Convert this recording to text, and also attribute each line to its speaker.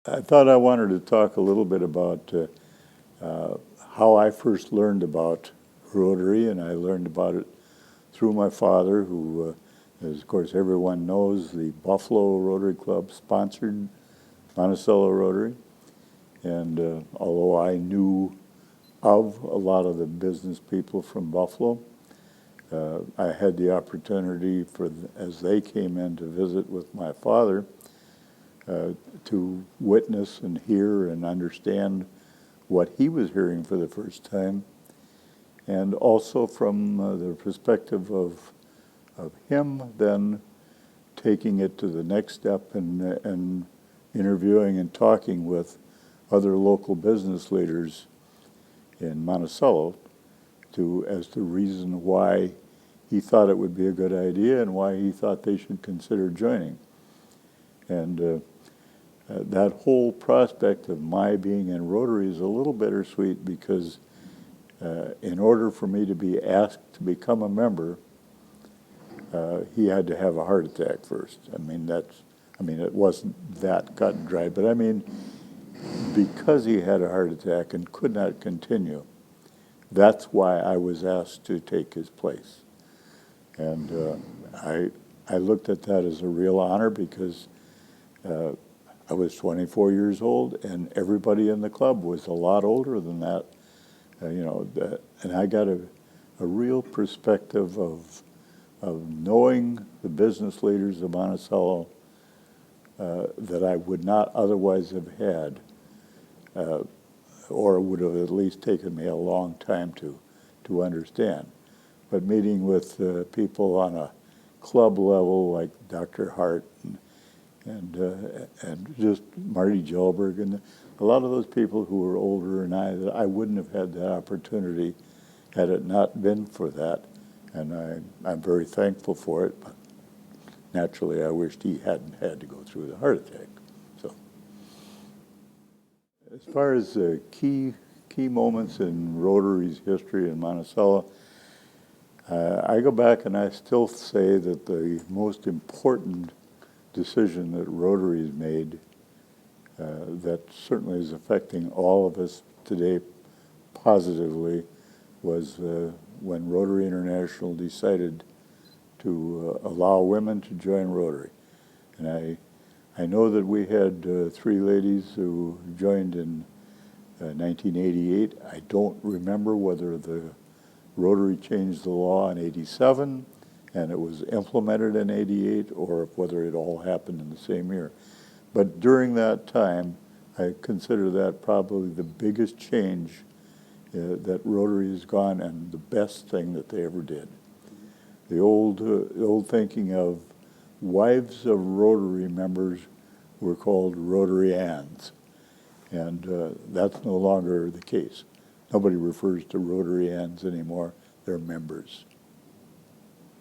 Speaker 1: I thought I wanted to talk a little bit about how I first learned about Rotary, and I learned about it through my father, who, as of course everyone knows, the Buffalo Rotary Club sponsored Monticello Rotary. And although I knew of a lot of the business people from Buffalo, I had the opportunity as they came in to visit with my father, to witness and hear and understand what he was hearing for the first time, and also from the perspective of him then taking it to the next step and interviewing and talking with other local business leaders in Monticello as the reason why he thought it would be a good idea and why he thought they should consider joining. And that whole prospect of my being in Rotary is a little bittersweet because in order for me to be asked to become a member, he had to have a heart attack first. It wasn't that cut and dry, but I mean, because he had a heart attack and could not continue, that's why I was asked to take his place. And I looked at that as a real honor because I was 24 years old, and everybody in the club was a lot older than that. And I got a real perspective of knowing the business leaders of Monticello that I would not otherwise have had, or would have at least taken me a long time to understand. But meeting with people on a club level like Dr. Hart and just Marty Gelberg and a lot of those people who were older than that I wouldn't have had that opportunity had it not been for that. And I'm very thankful for it, but naturally I wished he hadn't had to go through the heart attack. So as far as key moments in Rotary's history in Monticello, I go back and I still say that the most important decision that Rotary has made that certainly is affecting all of us today positively was when Rotary International decided to allow women to join Rotary. And I know that we had 3 ladies who joined in 1988. I don't remember whether the Rotary changed the law in 87 and it was implemented in 88, or whether it all happened in the same year. But during that time, I consider that probably the biggest change that Rotary has gone, and the best thing that they ever did. The old thinking of wives of Rotary members were called Rotarians, and that's no longer the case. Nobody refers to Rotarians anymore. They're members.